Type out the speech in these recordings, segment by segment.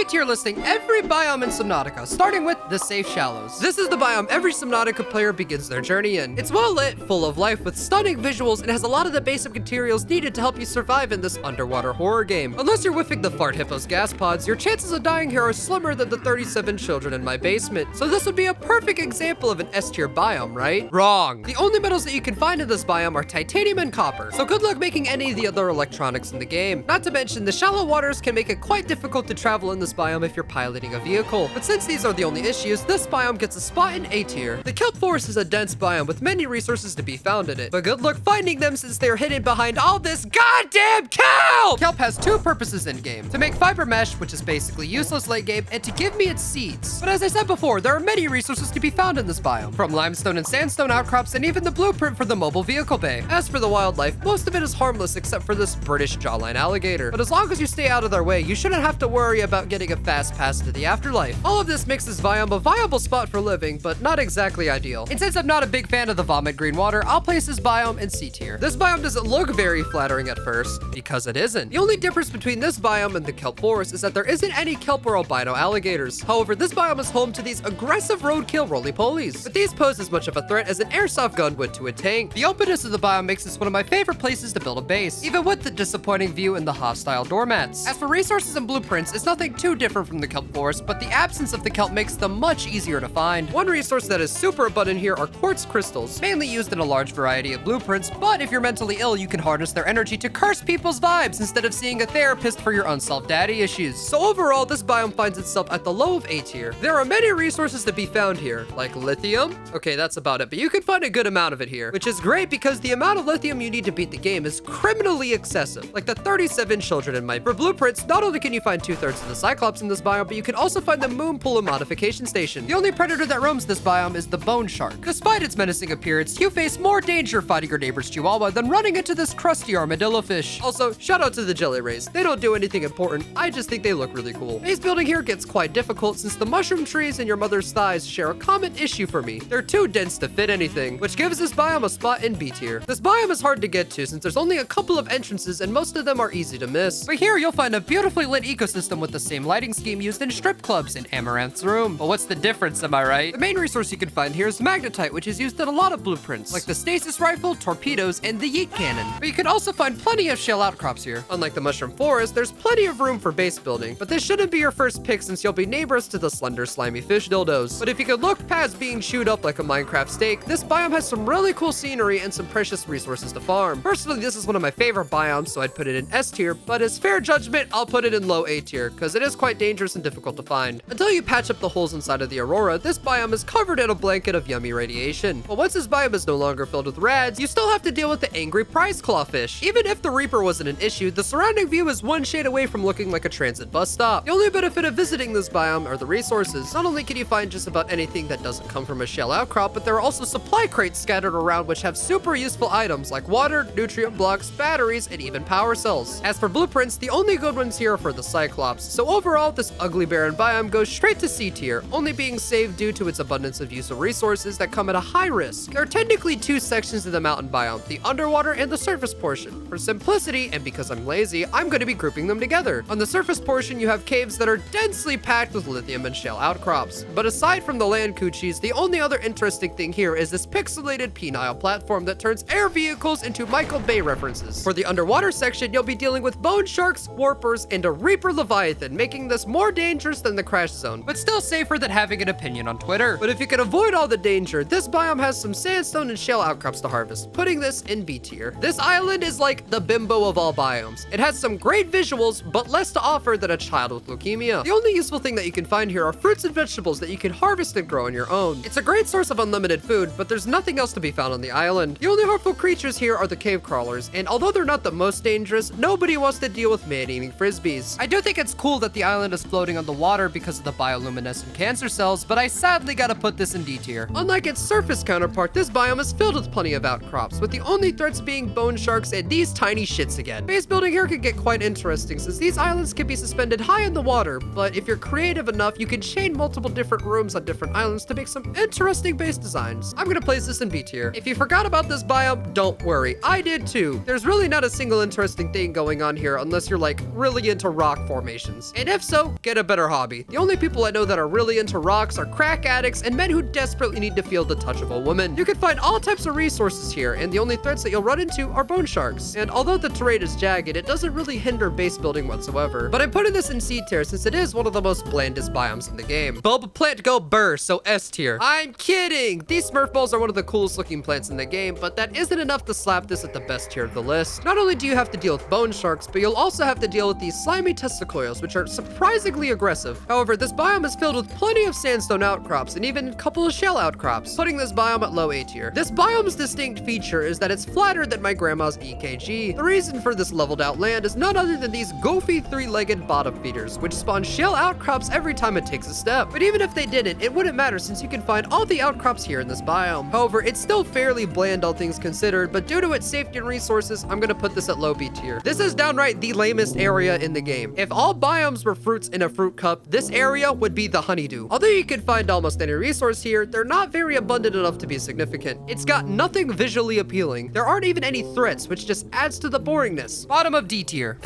tier listing every biome in Subnautica, starting with the Safe Shallows. This is the biome every Subnautica player begins their journey in. It's well lit, full of life, with stunning visuals, and has a lot of the basic materials needed to help you survive in this underwater horror game. Unless you're whiffing the Fart Hippo's gas pods, your chances of dying here are slimmer than the 37 children in my basement. So this would be a perfect example of an S tier biome, right? Wrong. The only metals that you can find in this biome are titanium and copper, so good luck making any of the other electronics in the game. Not to mention, the shallow waters can make it quite difficult to travel in this biome if you're piloting a vehicle. But since these are the only issues, this biome gets a spot in A tier. The Kelp Forest is a dense biome with many resources to be found in it, but good luck finding them since they're hidden behind all this goddamn kelp! Kelp has two purposes in game: to make fiber mesh, which is basically useless late game, and to give me its seeds. But as I said before, there are many resources to be found in this biome, from limestone and sandstone outcrops and even the blueprint for the mobile vehicle bay. As for the wildlife, most of it is harmless except for this British jawline alligator. But as long as you stay out of their way, you shouldn't have to worry about getting a fast pass to the afterlife. All of this makes this biome a viable spot for living, but not exactly ideal. And since I'm not a big fan of the vomit green water, I'll place this biome in C tier. This biome doesn't look very flattering at first, because it isn't. The only difference between this biome and the Kelp Forest is that there isn't any kelp or albino alligators. However, this biome is home to these aggressive roadkill roly-polies, but these pose as much of a threat as an airsoft gun would to a tank. The openness of the biome makes this one of my favorite places to build a base, even with the disappointing view and the hostile doormats. As for resources and blueprints, it's nothing too different from the Kelp Forest, but the absence of the kelp makes them much easier to find. One resource that is super abundant here are quartz crystals, mainly used in a large variety of blueprints, but if you're mentally ill, you can harness their energy to curse people's vibes instead of seeing a therapist for your unsolved daddy issues. So overall, this biome finds itself at the low of A tier. There are many resources to be found here, like lithium. Okay, that's about it, but you can find a good amount of it here, which is great because the amount of lithium you need to beat the game is criminally excessive, like the 37 children in my. For blueprints, not only can you find 2/3 of the Cyclops in this biome, but you can also find the moon pool and modification station. The only predator that roams this biome is the bone shark. Despite its menacing appearance, you face more danger fighting your neighbor's chihuahua than running into this crusty armadillo fish. Also, shout out to the jelly rays. They don't do anything important, I just think they look really cool. Base building here gets quite difficult since the mushroom trees in your mother's thighs share a common issue for me. They're too dense to fit anything, which gives this biome a spot in B tier. This biome is hard to get to since there's only a couple of entrances and most of them are easy to miss. But here you'll find a beautifully lit ecosystem with the same lighting scheme used in strip clubs in Amaranth's room. But what's the difference, am I right? The main resource you can find here is magnetite, which is used in a lot of blueprints, like the stasis rifle, torpedoes, and the yeet cannon. But you can also find plenty of shell outcrops here. Unlike the mushroom forest, there's plenty of room for base building, but this shouldn't be your first pick since you'll be neighbors to the slender slimy fish dildos. But if you could look past being chewed up like a Minecraft steak, this biome has some really cool scenery and some precious resources to farm. Personally, this is one of my favorite biomes, so I'd put it in S tier, but as fair judgment, I'll put it in low A tier, because it is quite dangerous and difficult to find. Until you patch up the holes inside of the Aurora, this biome is covered in a blanket of yummy radiation. But once this biome is no longer filled with rads, you still have to deal with the angry prize clawfish. Even if the Reaper wasn't an issue, the surrounding view is one shade away from looking like a transit bus stop. The only benefit of visiting this biome are the resources. Not only can you find just about anything that doesn't come from a shell outcrop, but there are also supply crates scattered around which have super useful items like water, nutrient blocks, batteries, and even power cells. As for blueprints, the only good ones here are for the Cyclops. So overall, this ugly barren biome goes straight to C tier, only being saved due to its abundance of useful resources that come at a high risk. There are technically two sections of the mountain biome, the underwater and the surface portion. For simplicity, and because I'm lazy, I'm going to be grouping them together. On the surface portion, you have caves that are densely packed with lithium and shell outcrops. But aside from the land coochies, the only other interesting thing here is this pixelated penile platform that turns air vehicles into Michael Bay references. For the underwater section, you'll be dealing with bone sharks, warpers, and a Reaper Leviathan, making this more dangerous than the crash zone, but still safer than having an opinion on Twitter. But if you can avoid all the danger, this biome has some sandstone and shell outcrops to harvest, putting this in B tier. This island is like the bimbo of all biomes. It has some great visuals, but less to offer than a child with leukemia. The only useful thing that you can find here are fruits and vegetables that you can harvest and grow on your own. It's a great source of unlimited food, but there's nothing else to be found on the island. The only harmful creatures here are the cave crawlers, and although they're not the most dangerous, nobody wants to deal with man-eating frisbees. I do think it's cool that the island is floating on the water because of the bioluminescent cancer cells, but I sadly gotta put this in D tier. Unlike its surface counterpart, this biome is filled with plenty of outcrops, with the only threats being bone sharks and these tiny shits again. Base building here can get quite interesting since these islands can be suspended high in the water, but if you're creative enough, you can chain multiple different rooms on different islands to make some interesting base designs. I'm gonna place this in B tier. If you forgot about this biome, don't worry, I did too. There's really not a single interesting thing going on here unless you're like really into rock formations. And And if so, get a better hobby. The only people I know that are really into rocks are crack addicts and men who desperately need to feel the touch of a woman. You can find all types of resources here, and the only threats that you'll run into are bone sharks. And although the terrain is jagged, it doesn't really hinder base building whatsoever. But I'm putting this in C tier since it is one of the most blandest biomes in the game. Bulb plant go burr, so S tier. I'm kidding! These Smurf balls are one of the coolest looking plants in the game, but that isn't enough to slap this at the best tier of the list. Not only do you have to deal with bone sharks, but you'll also have to deal with these slimy testicoils, which are surprisingly aggressive. However, this biome is filled with plenty of sandstone outcrops and even a couple of shell outcrops, putting this biome at low A tier. This biome's distinct feature is that it's flatter than my grandma's EKG. The reason for this leveled out land is none other than these goofy three-legged bottom feeders, which spawn shell outcrops every time it takes a step. But even if they didn't, it wouldn't matter since you can find all the outcrops here in this biome. However, it's still fairly bland all things considered, but due to its safety and resources, I'm gonna put this at low B tier. This is downright the lamest area in the game. If all biomes were fruits in a fruit cup, this area would be the honeydew. Although you can find almost any resource here, they're not very abundant enough to be significant. It's got nothing visually appealing. There aren't even any threats, which just adds to the boringness. Bottom of D tier.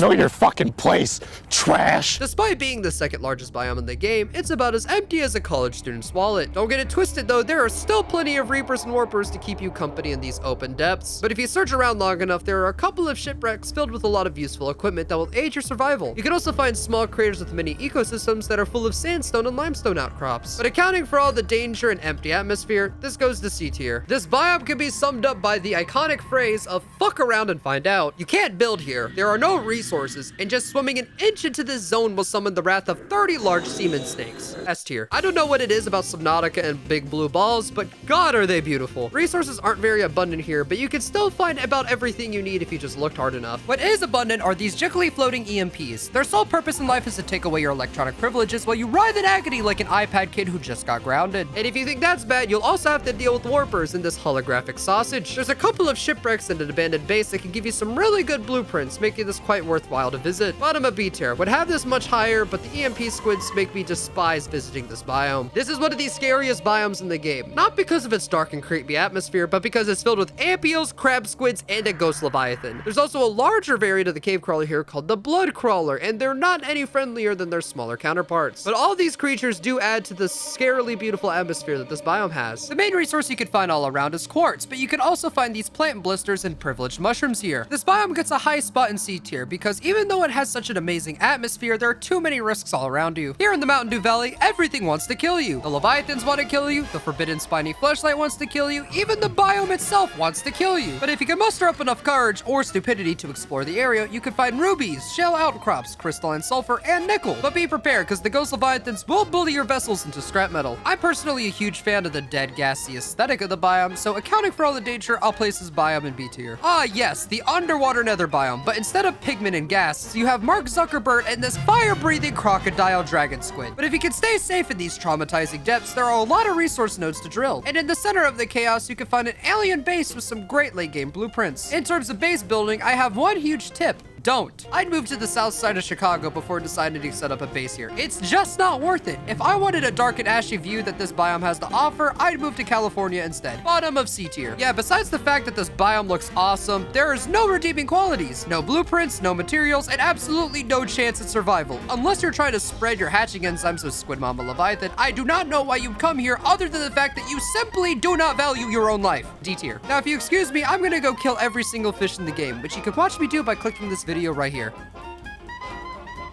Know your fucking place, trash. Despite being the second largest biome in the game, it's about as empty as a college student's wallet. Don't get it twisted though, there are still plenty of reapers and warpers to keep you company in these open depths. But if you search around long enough, there are a couple of shipwrecks filled with a lot of useful equipment that will aid your survival. You can also find small craters with mini ecosystems that are full of sandstone and limestone outcrops. But accounting for all the danger and empty atmosphere, this goes to C tier. This biome can be summed up by the iconic phrase of fuck around and find out. You can't build here. There are no resources, and just swimming an inch into this zone will summon the wrath of 30 large seaman snakes. S tier. I don't know what it is about Subnautica and big blue balls, but god are they beautiful. Resources aren't very abundant here, but you can still find about everything you need if you just looked hard enough. What is abundant are these jiggly floating EMPs. Their sole purpose in life is to take away your electronic privileges while you writhe in agony like an iPad kid who just got grounded. And if you think that's bad, you'll also have to deal with warpers in this holographic sausage. There's a couple of shipwrecks and an abandoned base that can give you some really good blueprints, making this quite worthwhile to visit. Bottom of B tier. Would have this much higher, but the EMP squids make me despise visiting this biome. This is one of the scariest biomes in the game. Not because of its dark and creepy atmosphere, but because it's filled with amphiols, crab squids, and a ghost leviathan. There's also a larger variant of the cave crawler here called the blood crawler, and they're not any friendlier than their smaller counterparts. But all these creatures do add to the scarily beautiful atmosphere that this biome has. The main resource you can find all around is quartz, but you can also find these plant blisters and privileged mushrooms here. This biome gets a high spot in C tier because even though it has such an amazing atmosphere, there are too many risks all around you. Here in the Mountain Dew Valley, everything wants to kill you. The leviathans want to kill you, the forbidden spiny fleshlight wants to kill you, even the biome itself wants to kill you. But if you can muster up enough courage or stupidity to explore the area, you can find rubies, shell outcrops, crystalline sulfur, and nickel. But be prepared, because the ghost leviathans will bully your vessels into scrap metal. I'm personally a huge fan of the dead, gassy aesthetic of the biome, so accounting for all the danger, I'll place this biome in B tier. Ah yes, the underwater nether biome, but instead of pigment and gas, you have Mark Zuckerberg and this fire-breathing crocodile dragon squid. But if you can stay safe in these traumatizing depths, there are a lot of resource nodes to drill. And in the center of the chaos, you can find an alien base with some great late game blueprints. In terms of base building, I have one huge tip. Don't. I'd move to the south side of Chicago before deciding to set up a base here. It's just not worth it. If I wanted a dark and ashy view that this biome has to offer, I'd move to California instead. Bottom of C tier. Yeah, besides the fact that this biome looks awesome, there is no redeeming qualities, no blueprints, no materials, and absolutely no chance at survival. Unless you're trying to spread your hatching enzymes with Squid Mama Leviathan, I do not know why you'd come here other than the fact that you simply do not value your own life. D tier. Now, if you excuse me, I'm gonna go kill every single fish in the game, which you can watch me do by clicking this video right here.